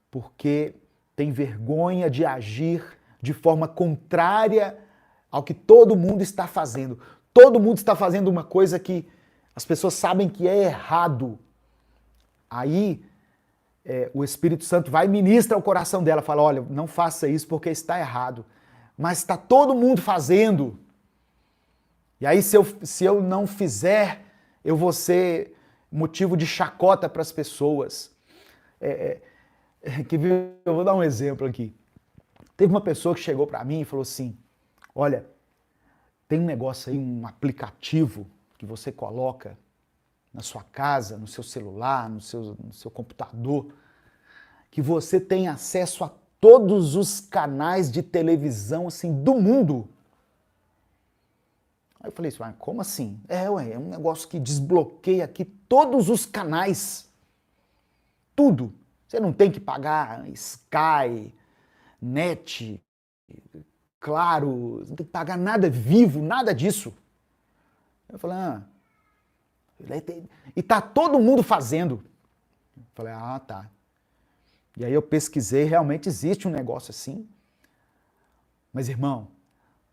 porque tem vergonha de agir de forma contrária ao que todo mundo está fazendo. Todo mundo está fazendo uma coisa que as pessoas sabem que é errado. Aí o Espírito Santo vai e ministra ao coração dela, fala, olha, não faça isso porque está errado. Mas está todo mundo fazendo. E aí se eu não fizer, eu vou ser motivo de chacota para as pessoas. Eu vou dar um exemplo aqui. Teve uma pessoa que chegou para mim e falou assim, olha, tem um negócio aí, um aplicativo que você coloca na sua casa, no seu celular, no seu computador, que você tem acesso a todos os canais de televisão assim do mundo. Aí eu falei assim, mas como assim? É um negócio que desbloqueia aqui todos os canais. Tudo. Você não tem que pagar Sky, Net, Claro, não tem que pagar nada Vivo, nada disso. Eu falei, e tá todo mundo fazendo. Eu falei, tá. E aí eu pesquisei, realmente existe um negócio assim. Mas, irmão,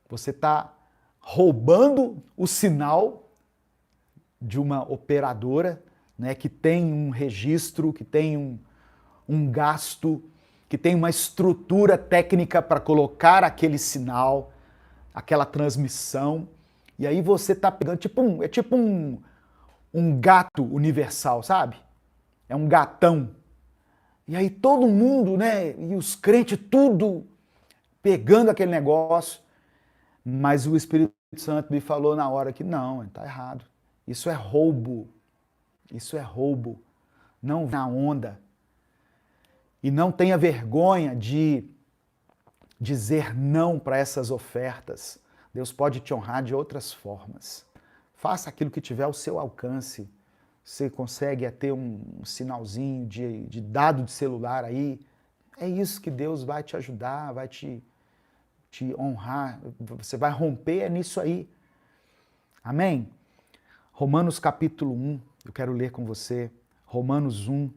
você está roubando o sinal de uma operadora, né, que tem um registro, que tem um gasto, que tem uma estrutura técnica para colocar aquele sinal, aquela transmissão. E aí você está pegando, é tipo um gato universal, sabe? É um gatão. E aí todo mundo, né, e os crentes, tudo pegando aquele negócio. Mas o Espírito Santo me falou na hora que não, está errado. Isso é roubo. Isso é roubo. Não na onda. E não tenha vergonha de dizer não para essas ofertas. Deus pode te honrar de outras formas. Faça aquilo que tiver ao seu alcance. Você consegue ter um sinalzinho de dado de celular aí. É isso que Deus vai te ajudar, vai te honrar. Você vai romper nisso aí. Amém? Romanos capítulo 1, eu quero ler com você. Romanos 1,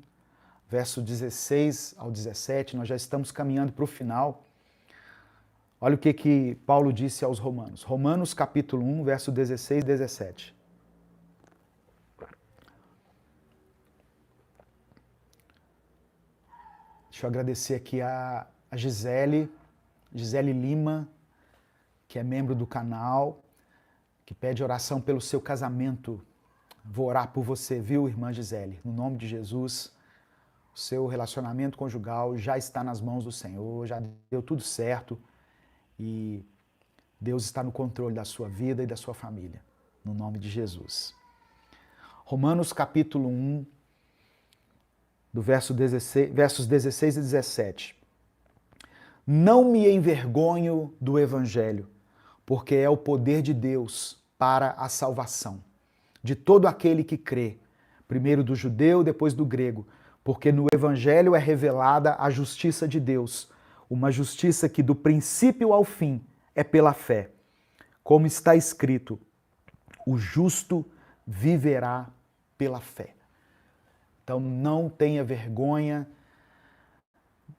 verso 16 ao 17, nós já estamos caminhando para o final. Olha o que Paulo disse aos Romanos. Romanos capítulo 1, verso 16 e 17. Deixa eu agradecer aqui a Gisele Lima, que é membro do canal, que pede oração pelo seu casamento. Vou orar por você, viu, irmã Gisele? No nome de Jesus, o seu relacionamento conjugal já está nas mãos do Senhor, já deu tudo certo e Deus está no controle da sua vida e da sua família, no nome de Jesus. Romanos capítulo 1, do versos 16 e 17. Não me envergonho do Evangelho, porque é o poder de Deus para a salvação de todo aquele que crê, primeiro do judeu, depois do grego, porque no Evangelho é revelada a justiça de Deus, uma justiça que do princípio ao fim é pela fé. Como está escrito, o justo viverá pela fé. Então não tenha vergonha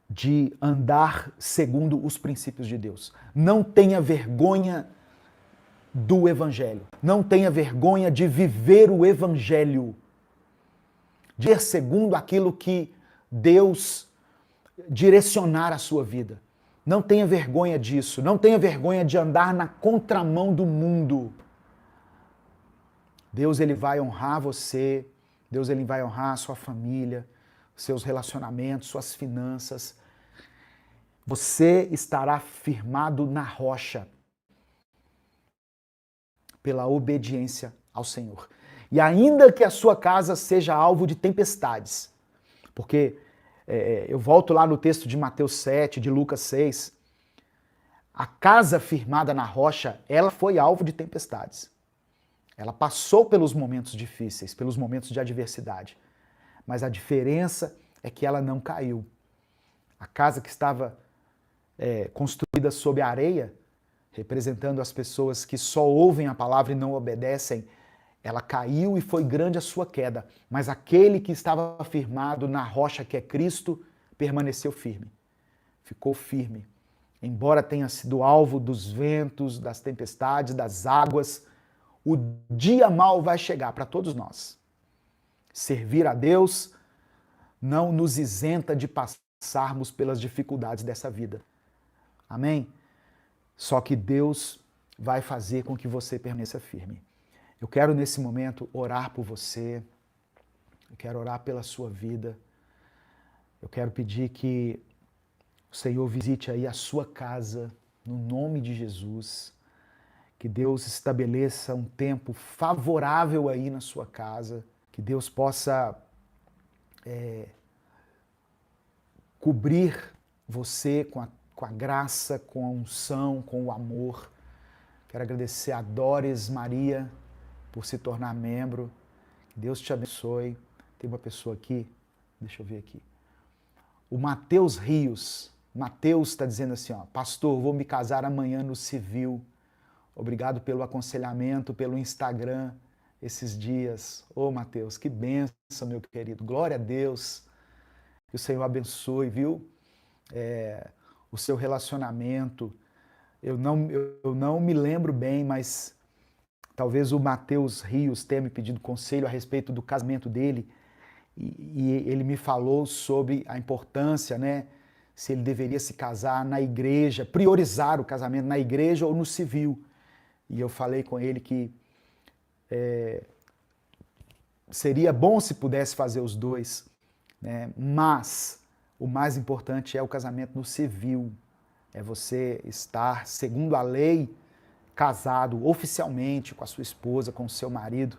de andar segundo os princípios de Deus. Não tenha vergonha do Evangelho. Não tenha vergonha de viver o Evangelho. De ser segundo aquilo que Deus direcionar a sua vida. Não tenha vergonha disso. Não tenha vergonha de andar na contramão do mundo. Deus, ele vai honrar você. Deus, ele vai honrar a sua família, seus relacionamentos, suas finanças. Você estará firmado na rocha pela obediência ao Senhor. E ainda que a sua casa seja alvo de tempestades, porque eu volto lá no texto de Mateus 7, de Lucas 6, a casa firmada na rocha, ela foi alvo de tempestades. Ela passou pelos momentos difíceis, pelos momentos de adversidade. Mas a diferença é que ela não caiu. A casa que estava construída sob a areia, representando as pessoas que só ouvem a palavra e não obedecem, Ela caiu e foi grande a sua queda, mas aquele que estava firmado na rocha que é Cristo permaneceu firme. Ficou firme. Embora tenha sido alvo dos ventos, das tempestades, das águas, o dia mau vai chegar para todos nós. Servir a Deus não nos isenta de passarmos pelas dificuldades dessa vida. Amém? Só que Deus vai fazer com que você permaneça firme. Eu quero nesse momento orar por você, eu quero orar pela sua vida, eu quero pedir que o Senhor visite aí a sua casa, no nome de Jesus, que Deus estabeleça um tempo favorável aí na sua casa, que Deus possa cobrir você com a graça, com a unção, com o amor. Quero agradecer a Doris Maria por se tornar membro. Que Deus te abençoe. Tem uma pessoa aqui, deixa eu ver aqui. O Matheus Rios. Matheus está dizendo assim, ó, pastor, vou me casar amanhã no civil. Obrigado pelo aconselhamento, pelo Instagram esses dias. Ô Matheus, que bênção, meu querido. Glória a Deus. Que o Senhor abençoe, viu? O seu relacionamento. Eu não me lembro bem, mas talvez o Matheus Rios tenha me pedido conselho a respeito do casamento dele e ele me falou sobre a importância, né? Se ele deveria se casar na igreja, priorizar o casamento na igreja ou no civil. E eu falei com ele que seria bom se pudesse fazer os dois, né? Mas o mais importante é o casamento no civil. É você estar, segundo a lei, casado oficialmente com a sua esposa, com o seu marido.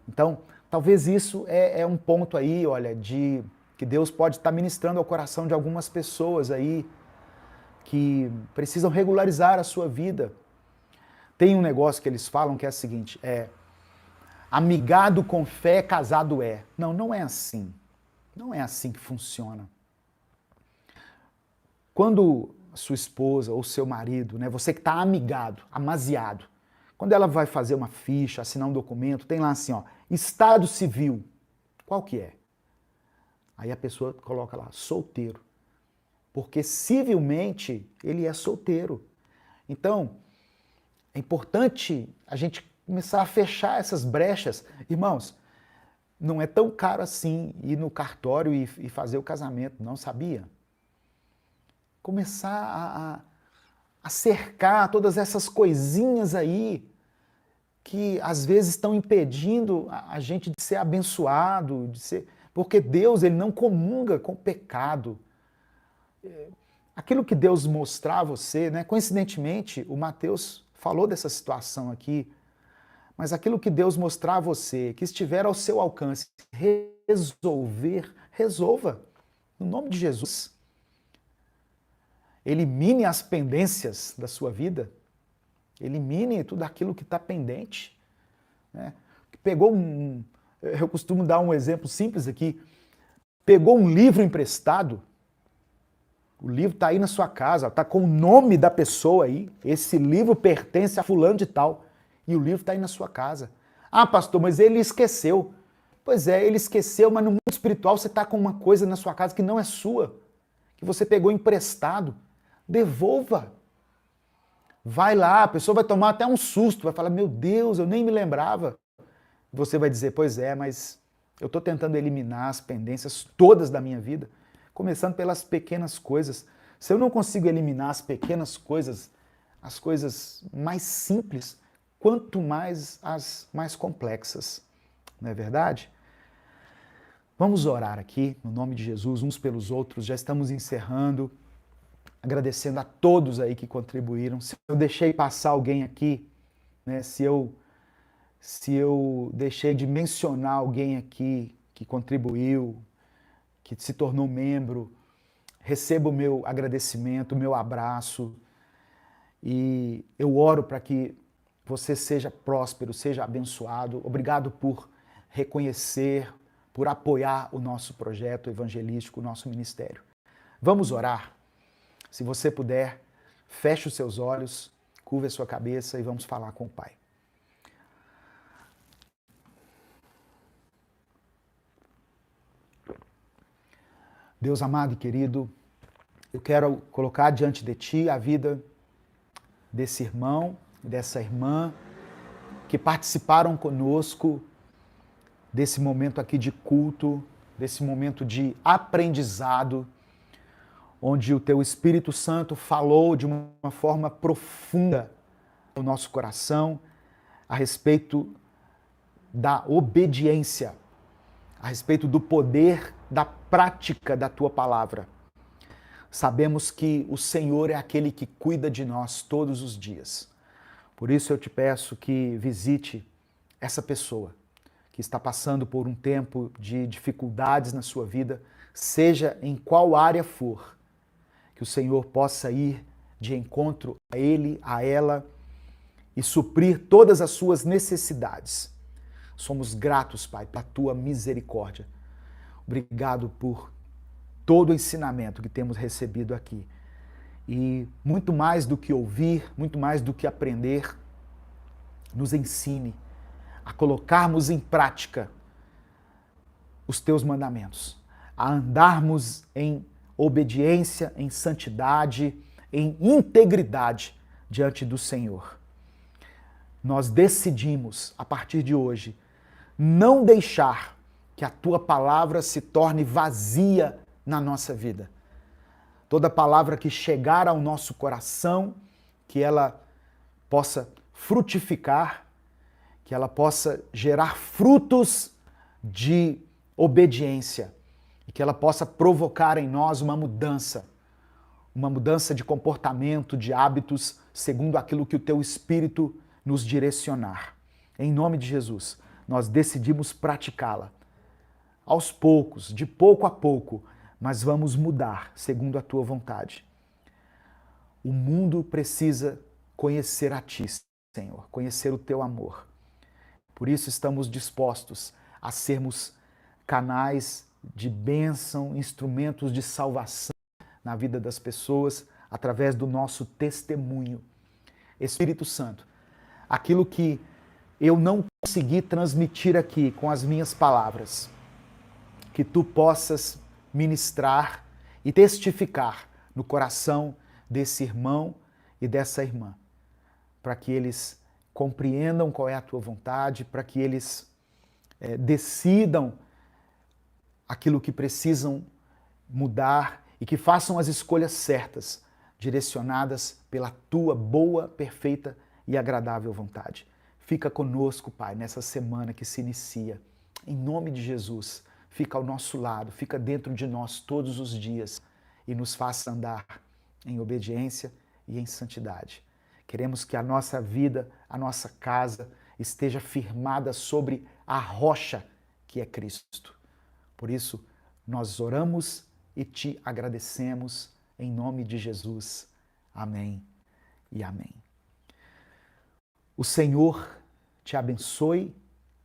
Então, talvez isso é um ponto aí, olha, de que Deus pode estar ministrando ao coração de algumas pessoas aí que precisam regularizar a sua vida. Tem um negócio que eles falam que é o seguinte, amigado com fé, casado é. Não, não é assim. Não é assim que funciona. Quando a sua esposa ou seu marido, né, você que está amigado, amaziado, quando ela vai fazer uma ficha, assinar um documento, tem lá assim, ó, estado civil. Qual que é? Aí a pessoa coloca lá, solteiro. Porque civilmente ele é solteiro. Então, é importante a gente começar a fechar essas brechas. Irmãos, não é tão caro assim ir no cartório e fazer o casamento, não sabia? Começar a cercar todas essas coisinhas aí que às vezes estão impedindo a gente de ser abençoado, de ser... porque Deus ele não comunga com o pecado. Aquilo que Deus mostrar a você, né? Coincidentemente, o Mateus falou dessa situação aqui, mas aquilo que Deus mostrar a você, que estiver ao seu alcance, resolver, resolva, no nome de Jesus. Elimine as pendências da sua vida, elimine tudo aquilo que está pendente. Né? Eu costumo dar um exemplo simples aqui, pegou um livro emprestado, o livro está aí na sua casa, está com o nome da pessoa aí, esse livro pertence a fulano de tal, e o livro está aí na sua casa. Ah, pastor, mas ele esqueceu. Pois é, ele esqueceu, mas no mundo espiritual você está com uma coisa na sua casa que não é sua, que você pegou emprestado. Devolva. Vai lá, a pessoa vai tomar até um susto, vai falar, meu Deus, eu nem me lembrava. Você vai dizer, pois é, mas eu estou tentando eliminar as pendências todas da minha vida, começando pelas pequenas coisas. Se eu não consigo eliminar as pequenas coisas, as coisas mais simples, quanto mais as mais complexas, não é verdade? Vamos orar aqui, no nome de Jesus, uns pelos outros, já estamos encerrando, agradecendo a todos aí que contribuíram. Se eu deixei passar alguém aqui, né, se eu deixei de mencionar alguém aqui que contribuiu, que se tornou membro, receba o meu agradecimento, o meu abraço, e eu oro para que você seja próspero, seja abençoado. Obrigado por reconhecer, por apoiar o nosso projeto evangelístico, o nosso ministério. Vamos orar? Se você puder, feche os seus olhos, curva a sua cabeça e vamos falar com o Pai. Deus amado e querido, eu quero colocar diante de Ti a vida desse irmão, dessa irmã, que participaram conosco desse momento aqui de culto, desse momento de aprendizado, onde o Teu Espírito Santo falou de uma forma profunda ao nosso coração a respeito da obediência, a respeito do poder da prática da Tua palavra. Sabemos que o Senhor é aquele que cuida de nós todos os dias. Por isso eu te peço que visite essa pessoa que está passando por um tempo de dificuldades na sua vida, seja em qual área for, que o Senhor possa ir de encontro a ele, a ela e suprir todas as suas necessidades. Somos gratos, Pai, pela tua misericórdia. Obrigado por todo o ensinamento que temos recebido aqui. E muito mais do que ouvir, muito mais do que aprender, nos ensine a colocarmos em prática os teus mandamentos, a andarmos em obediência, em santidade, em integridade diante do Senhor. Nós decidimos, a partir de hoje, não deixar que a tua palavra se torne vazia na nossa vida. Toda palavra que chegar ao nosso coração, que ela possa frutificar, que ela possa gerar frutos de obediência e que ela possa provocar em nós uma mudança de comportamento, de hábitos, segundo aquilo que o teu Espírito nos direcionar. Em nome de Jesus, nós decidimos praticá-la. Aos poucos, de pouco a pouco, mas vamos mudar segundo a tua vontade. O mundo precisa conhecer a ti, Senhor, conhecer o teu amor. Por isso estamos dispostos a sermos canais de bênção, instrumentos de salvação na vida das pessoas através do nosso testemunho. Espírito Santo, aquilo que eu não consegui transmitir aqui com as minhas palavras, que tu possas ministrar e testificar no coração desse irmão e dessa irmã, para que eles compreendam qual é a tua vontade, para que eles decidam aquilo que precisam mudar e que façam as escolhas certas, direcionadas pela tua boa, perfeita e agradável vontade. Fica conosco, Pai, nessa semana que se inicia. Em nome de Jesus, fica ao nosso lado, fica dentro de nós todos os dias e nos faça andar em obediência e em santidade. Queremos que a nossa vida, a nossa casa esteja firmada sobre a rocha que é Cristo. Por isso, nós oramos e te agradecemos em nome de Jesus. Amém e amém. O Senhor te abençoe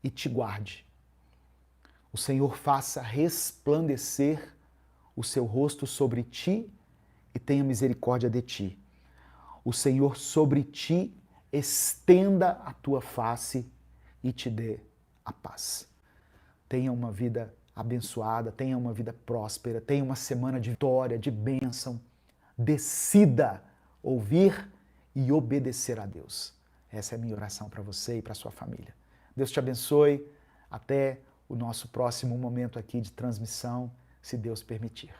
e te guarde. O Senhor faça resplandecer o seu rosto sobre ti e tenha misericórdia de ti. O Senhor sobre ti estenda a tua face e te dê a paz. Tenha uma vida abençoada, tenha uma vida próspera, tenha uma semana de vitória, de bênção. Decida ouvir e obedecer a Deus. Essa é a minha oração para você e para a sua família. Deus te abençoe. Até o nosso próximo momento aqui de transmissão, se Deus permitir.